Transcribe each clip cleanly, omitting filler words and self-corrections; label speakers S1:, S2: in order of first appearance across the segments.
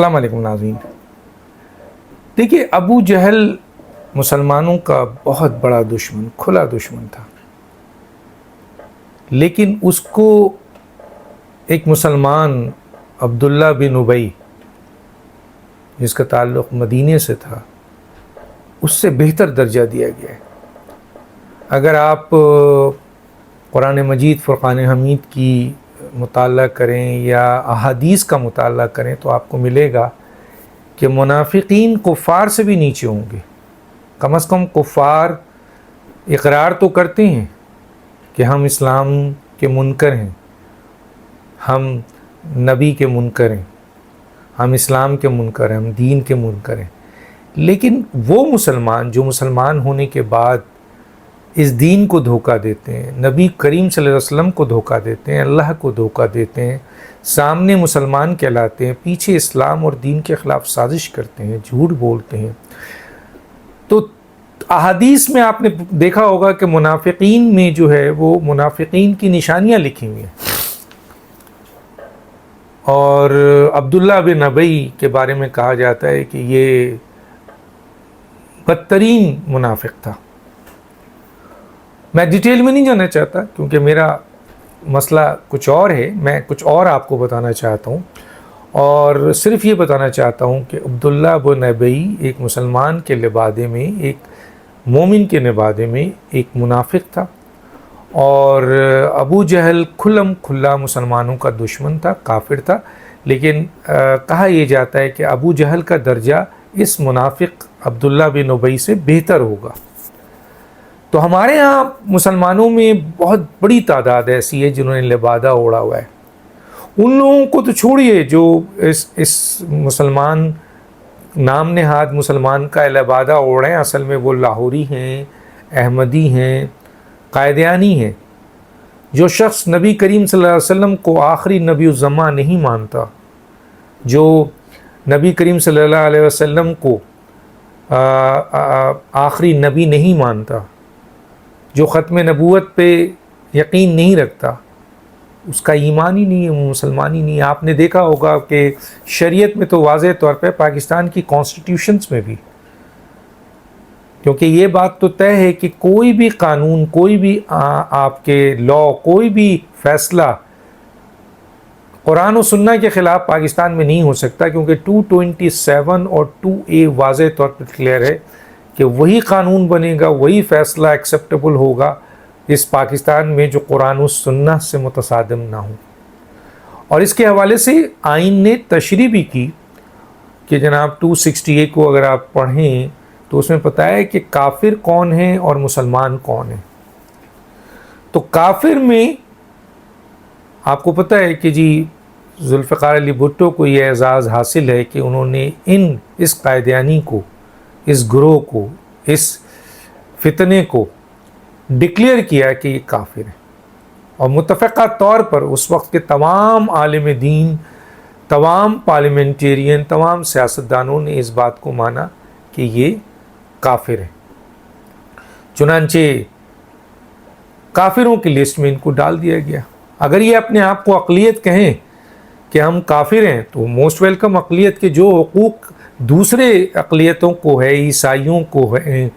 S1: السلام علیکم ناظرین۔ دیکھیے، ابو جہل مسلمانوں کا بہت بڑا دشمن، کھلا دشمن تھا، لیکن اس کو ایک مسلمان عبداللہ بن ابی، جس کا تعلق مدینے سے تھا، اس سے بہتر درجہ دیا گیا ہے۔ اگر آپ قرآن مجید فرقان حمید کی مطالعہ کریں یا احادیث کا مطالعہ کریں تو آپ کو ملے گا کہ منافقین کفار سے بھی نیچے ہوں گے۔ کم از کم کفار اقرار تو کرتے ہیں کہ ہم اسلام کے منکر ہیں، ہم نبی کے منکر ہیں، ہم اسلام کے منکر ہیں، ہم دین کے منکر ہیں، لیکن وہ مسلمان جو مسلمان ہونے کے بعد اس دین کو دھوکہ دیتے ہیں، نبی کریم صلی اللہ علیہ وسلم کو دھوکہ دیتے ہیں، اللہ کو دھوکہ دیتے ہیں، سامنے مسلمان کہلاتے ہیں، پیچھے اسلام اور دین کے خلاف سازش کرتے ہیں، جھوٹ بولتے ہیں، تو احادیث میں آپ نے دیکھا ہوگا کہ منافقین میں جو ہے وہ منافقین کی نشانیاں لکھی ہوئی ہیں۔ اور عبداللہ بن ابی کے بارے میں کہا جاتا ہے کہ یہ بدترین منافق تھا۔ میں ڈیٹیل میں نہیں جانا چاہتا کیونکہ میرا مسئلہ کچھ اور ہے، میں کچھ اور آپ کو بتانا چاہتا ہوں، اور صرف یہ بتانا چاہتا ہوں کہ عبداللہ بن ابی ایک مسلمان کے لبادے میں، ایک مومن کے لبادے میں ایک منافق تھا، اور ابو جہل کھلم کھلا مسلمانوں کا دشمن تھا، کافر تھا، لیکن کہا یہ جاتا ہے کہ ابو جہل کا درجہ اس منافق عبداللہ بن ابی سے بہتر ہوگا۔ تو ہمارے ہاں مسلمانوں میں بہت بڑی تعداد ایسی ہے جنہوں نے لبادہ اوڑھا ہوا ہے۔ ان لوگوں کو تو چھوڑیے جو اس مسلمان نام نہاد مسلمان کا لبادہ اوڑھے ہیں، اصل میں وہ لاہوری ہیں، احمدی ہیں، قائدیانی ہیں۔ جو شخص نبی کریم صلی اللہ علیہ وسلم کو آخری نبی الزماں نہیں مانتا، جو نبی کریم صلی اللہ علیہ وسلم کو آخری نبی نہیں مانتا، جو ختم نبوت پہ یقین نہیں رکھتا، اس کا ایمان ہی نہیں ہے، وہ مسلمان ہی نہیں ہے۔ آپ نے دیکھا ہوگا کہ شریعت میں تو واضح طور پہ پاکستان کی کانسٹیٹیوشنز میں بھی، کیونکہ یہ بات تو طے ہے کہ کوئی بھی قانون، کوئی بھی آپ کے لا، کوئی بھی فیصلہ قرآن و سنہ کے خلاف پاکستان میں نہیں ہو سکتا، کیونکہ 227 اور 2A واضح طور پر کلیئر ہے کہ وہی قانون بنے گا، وہی فیصلہ ایکسیپٹیبل ہوگا اس پاکستان میں جو قرآن و سنہ سے متصادم نہ ہو۔ اور اس کے حوالے سے آئین نے تشریح بھی کی کہ جناب 268 کو اگر آپ پڑھیں تو اس میں پتہ ہے کہ کافر کون ہیں اور مسلمان کون ہیں۔ تو کافر میں آپ کو پتہ ہے کہ جی ذوالفقار علی بھٹو کو یہ اعزاز حاصل ہے کہ انہوں نے اس قائدیانی کو، اس گروہ کو، اس فتنے کو ڈکلیئر کیا کہ یہ کافر ہے، اور متفقہ طور پر اس وقت کے تمام عالم دین، تمام پارلیمنٹیرین، تمام سیاستدانوں نے اس بات کو مانا کہ یہ کافر ہے۔ چنانچہ کافروں کی لسٹ میں ان کو ڈال دیا گیا۔ اگر یہ اپنے آپ کو اقلیت کہیں کہ ہم کافر ہیں تو موسٹ ویلکم، اقلیت کے جو حقوق دوسرے اقلیتوں کو ہے، عیسائیوں کو ہے،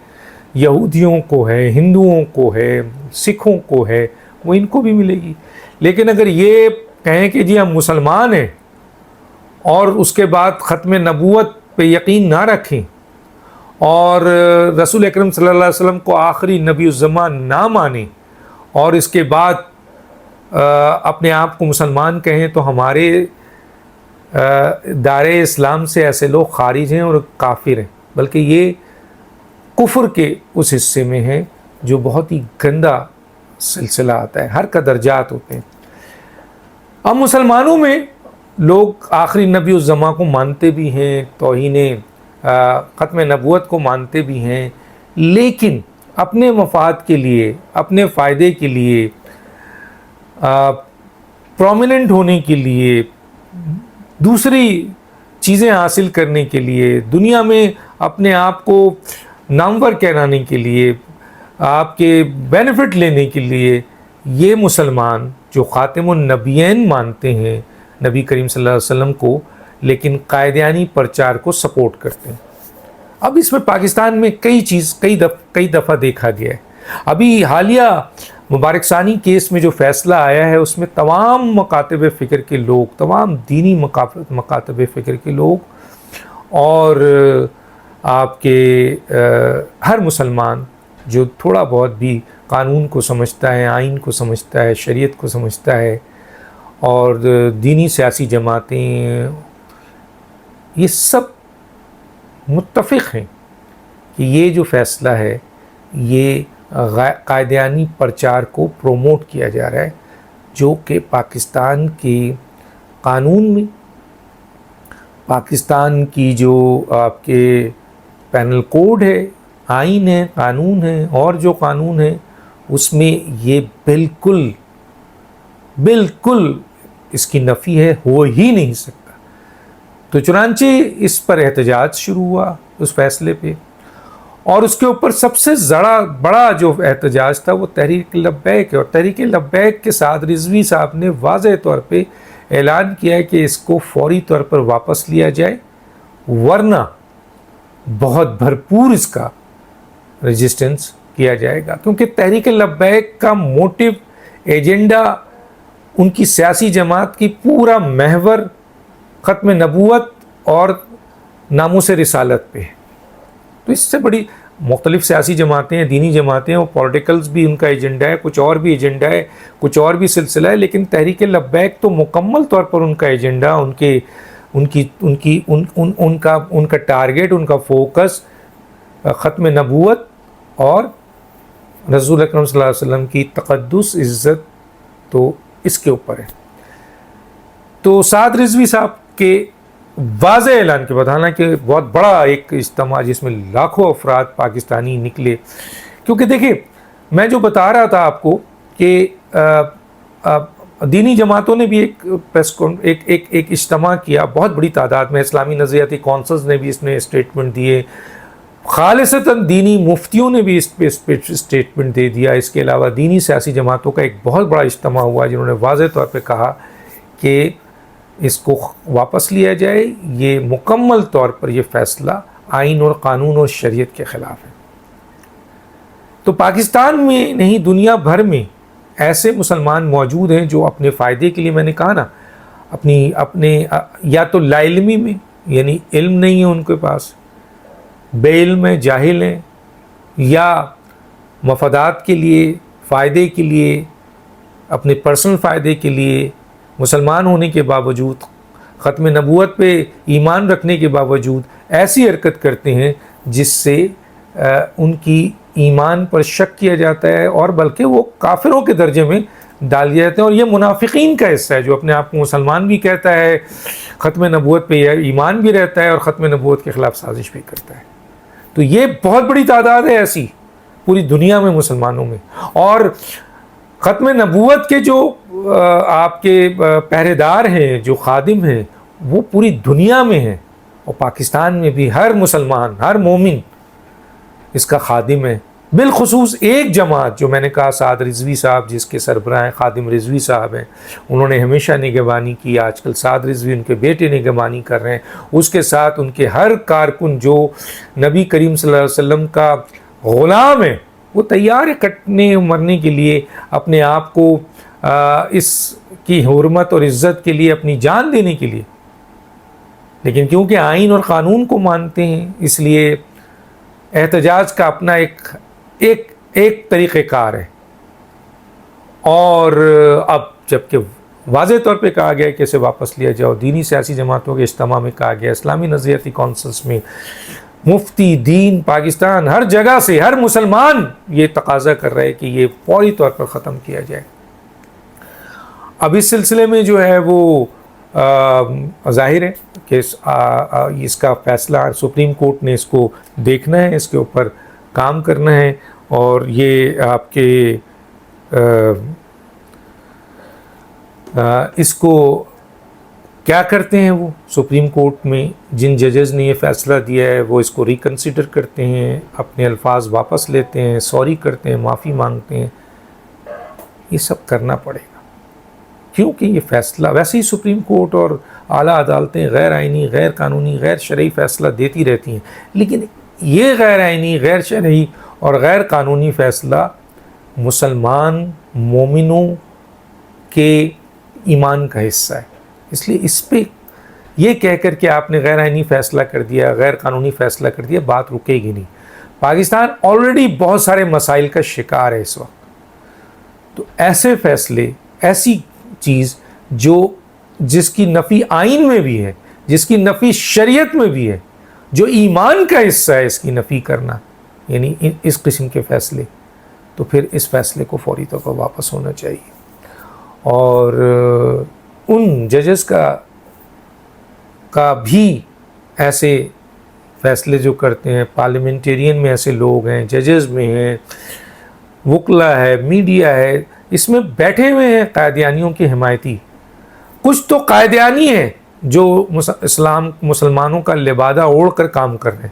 S1: یہودیوں کو ہے، ہندوؤں کو ہے، سکھوں کو ہے، وہ ان کو بھی ملے گی۔ لیکن اگر یہ کہیں کہ جی ہم مسلمان ہیں اور اس کے بعد ختم نبوت پہ یقین نہ رکھیں اور رسول اکرم صلی اللہ علیہ وسلم کو آخری نبی الزمان نہ مانیں اور اس کے بعد اپنے آپ کو مسلمان کہیں، تو ہمارے دائرۂ اسلام سے ایسے لوگ خارج ہیں اور کافر ہیں، بلکہ یہ کفر کے اس حصے میں ہے جو بہت ہی گندا سلسلہ آتا ہے، ہر کا درجات ہوتے ہیں۔ اب مسلمانوں میں لوگ آخری نبی الزماں کو مانتے بھی ہیں، توہین ختم نبوت کو مانتے بھی ہیں، لیکن اپنے مفاد کے لیے، اپنے فائدے کے لیے، پرومیننٹ ہونے کے لیے، دوسری چیزیں حاصل کرنے کے لیے، دنیا میں اپنے آپ کو نامور کہلانے کے لیے، آپ کے بینیفٹ لینے کے لیے، یہ مسلمان جو خاتم النبیین مانتے ہیں، نبی کریم صلی اللہ علیہ وسلم کو، لیکن قائدیانی پرچار کو سپورٹ کرتے ہیں۔ اب اس میں پاکستان میں کئی دفعہ دیکھا گیا ہے۔ ابھی حالیہ مبارک ثانی کیس میں جو فیصلہ آیا ہے اس میں تمام مکاتب فکر کے لوگ، تمام دینی مکاتب فکر کے لوگ اور آپ کے ہر مسلمان جو تھوڑا بہت بھی قانون کو سمجھتا ہے، آئین کو سمجھتا ہے، شریعت کو سمجھتا ہے، اور دینی سیاسی جماعتیں، یہ سب متفق ہیں کہ یہ جو فیصلہ ہے یہ قائدیانی پرچار کو پروموٹ کیا جا رہا ہے، جو کہ پاکستان کے قانون میں، پاکستان کی جو آپ کے پینل کوڈ ہے، آئین ہے، قانون ہے، اور جو قانون ہے اس میں یہ بالکل اس کی نفی ہے، ہو ہی نہیں سکتا۔ تو چنانچہ اس پر احتجاج شروع ہوا اس فیصلے پہ، اور اس کے اوپر سب سے بڑا جو احتجاج تھا وہ تحریک لبیک ہے، اور تحریک لبیک کے ساتھ رضوی صاحب نے واضح طور پہ اعلان کیا ہے کہ اس کو فوری طور پر واپس لیا جائے، ورنہ بہت بھرپور اس کا رجسٹنس کیا جائے گا، کیونکہ تحریک لبیک کا موٹو، ایجنڈا، ان کی سیاسی جماعت کی پورا محور ختم نبوت اور ناموس رسالت پہ ہے۔ تو اس سے بڑی مختلف سیاسی جماعتیں ہیں، دینی جماعتیں، اور پولیٹیکلز بھی ان کا ایجنڈا ہے، کچھ اور بھی ایجنڈا ہے، کچھ اور بھی سلسلہ ہے، لیکن تحریک لبیک تو مکمل طور پر ان کا ایجنڈا، ان کا ٹارگیٹ، ان کا فوکس ختم نبوت اور رسول اکرم صلی اللہ علیہ وسلم کی تقدس، عزت، تو اس کے اوپر ہے۔ تو سعد رضوی صاحب کے واضح اعلان کے بعد، حالانکہ بہت بڑا ایک اجتماع جس میں لاکھوں افراد پاکستانی نکلے، کیونکہ دیکھیں میں جو بتا رہا تھا آپ کو کہ دینی جماعتوں نے بھی ایک اجتماع کیا بہت بڑی تعداد میں، اسلامی نظریاتی کونسلز نے بھی اس میں اسٹیٹمنٹ دیے، خالصتاً دینی مفتیوں نے بھی اس پہ اسٹیٹمنٹ دے دیا، اس کے علاوہ دینی سیاسی جماعتوں کا ایک بہت بڑا اجتماع ہوا جنہوں نے واضح طور پہ کہا کہ اس کو واپس لیا جائے، یہ مکمل طور پر یہ فیصلہ آئین اور قانون اور شریعت کے خلاف ہے۔ تو پاکستان میں نہیں، دنیا بھر میں ایسے مسلمان موجود ہیں جو اپنے فائدے کے لیے، میں نے کہا نا، اپنے یا تو لا علمی میں، یعنی علم نہیں ہے ان کے پاس، بے علم ہیں، جاہل ہیں، یا مفادات کے لیے، فائدے کے لیے، اپنے پرسنل فائدے کے لیے، مسلمان ہونے کے باوجود، ختم نبوت پہ ایمان رکھنے کے باوجود ایسی حرکت کرتے ہیں جس سے ان کی ایمان پر شک کیا جاتا ہے، اور بلکہ وہ کافروں کے درجے میں ڈال دیے جاتے ہیں، اور یہ منافقین کا حصہ ہے جو اپنے آپ کو مسلمان بھی کہتا ہے، ختم نبوت پہ ایمان بھی رہتا ہے، اور ختم نبوت کے خلاف سازش بھی کرتا ہے۔ تو یہ بہت بڑی تعداد ہے ایسی پوری دنیا میں مسلمانوں میں، اور ختم نبوت کے جو آپ کے پہرے دار ہیں، جو خادم ہیں، وہ پوری دنیا میں ہیں، اور پاکستان میں بھی ہر مسلمان، ہر مومن اس کا خادم ہے۔ بالخصوص ایک جماعت جو میں نے کہا، سعد رضوی صاحب جس کے سربراہ ہیں، خادم رضوی صاحب ہیں، انہوں نے ہمیشہ نگہبانی کی، آج کل سعد رضوی ان کے بیٹے نگہبانی کر رہے ہیں، اس کے ساتھ ان کے ہر کارکن جو نبی کریم صلی اللہ علیہ وسلم کا غلام ہے، وہ تیار ہے کٹنے مرنے کے لیے، اپنے آپ کو اس کی حرمت اور عزت کے لیے اپنی جان دینے کے لیے، لیکن کیونکہ آئین اور قانون کو مانتے ہیں اس لیے احتجاج کا اپنا ایک طریقہ کار ہے۔ اور اب جبکہ واضح طور پہ کہا گیا کہ اسے واپس لیا جاؤ، دینی سیاسی جماعتوں کے اجتماع میں کہا گیا، اسلامی نظریاتی کونسلز میں، مفتی دین پاکستان، ہر جگہ سے ہر مسلمان یہ تقاضا کر رہے کہ یہ فوری طور پر ختم کیا جائے۔ اب اس سلسلے میں جو ہے وہ ظاہر ہے کہ اس کا فیصلہ سپریم کورٹ نے اس کو دیکھنا ہے، اس کے اوپر کام کرنا ہے، اور یہ آپ کے اس کو کیا کرتے ہیں، وہ سپریم کورٹ میں جن ججز نے یہ فیصلہ دیا ہے وہ اس کو ریکنسیڈر کرتے ہیں، اپنے الفاظ واپس لیتے ہیں، سوری کرتے ہیں، معافی مانگتے ہیں، یہ سب کرنا پڑے گا، کیونکہ یہ فیصلہ ویسے ہی سپریم کورٹ اور اعلیٰ عدالتیں غیر آئینی، غیر قانونی، غیر شرعی فیصلہ دیتی رہتی ہیں، لیکن یہ غیر آئینی، غیر شرعی اور غیر قانونی فیصلہ مسلمان مومنوں کے ایمان کا حصہ ہے. اس لیے اس پہ یہ کہہ کر کہ آپ نے غیر آئینی فیصلہ کر دیا، غیر قانونی فیصلہ کر دیا، بات رکے گی نہیں. پاکستان آلریڈی بہت سارے مسائل کا شکار ہے اس وقت. تو ایسے فیصلے، ایسی چیز جس کی نفی آئین میں بھی ہے، جس کی نفی شریعت میں بھی ہے، جو ایمان کا حصہ ہے اس کی نفی کرنا، یعنی اس قسم کے فیصلے، تو پھر اس فیصلے کو فوری طور پر واپس ہونا چاہیے. اور ان ججز کا بھی ایسے فیصلے جو کرتے ہیں، پارلیمنٹیرین میں ایسے لوگ ہیں، ججز میں ہیں، وکلا ہے، میڈیا ہے، اس میں بیٹھے ہوئے ہیں قائدیانیوں کے حمایتی. کچھ تو قائدیانی ہیں جو مسلمانوں کا لبادہ اوڑھ کر کام کر رہے ہیں.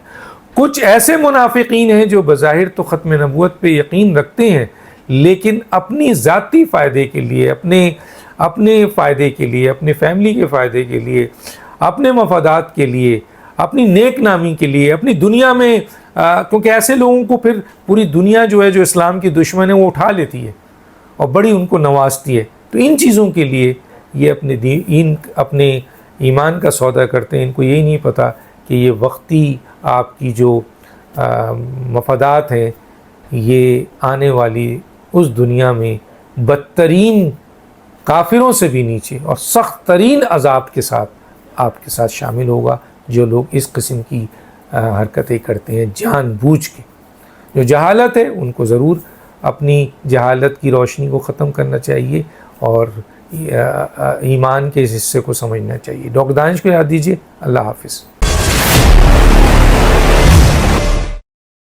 S1: کچھ ایسے منافقین ہیں جو بظاہر تو ختم نبوت پہ یقین رکھتے ہیں، لیکن اپنی ذاتی فائدے کے لیے، اپنے فائدے کے لیے، اپنے فیملی کے فائدے کے لیے، اپنے مفادات کے لیے، اپنی نیک نامی کے لیے، اپنی دنیا میں کیونکہ ایسے لوگوں کو پھر پوری دنیا جو ہے جو اسلام کی دشمن ہے وہ اٹھا لیتی ہے اور بڑی ان کو نوازتی ہے. تو ان چیزوں کے لیے یہ اپنے ایمان کا سودا کرتے ہیں. ان کو یہی نہیں پتہ کہ یہ وقتی آپ کی جو مفادات ہیں یہ آنے والی اس دنیا میں بدترین کافروں سے بھی نیچے اور سخت ترین عذاب کے ساتھ آپ کے ساتھ شامل ہوگا جو لوگ اس قسم کی حرکتیں کرتے ہیں جان بوجھ کے. جو جہالت ہے ان کو ضرور اپنی جہالت کی روشنی کو ختم کرنا چاہیے اور ایمان کے اس حصے کو سمجھنا چاہیے. ڈاکٹر دانش کو یاد دیجیے. اللہ حافظ.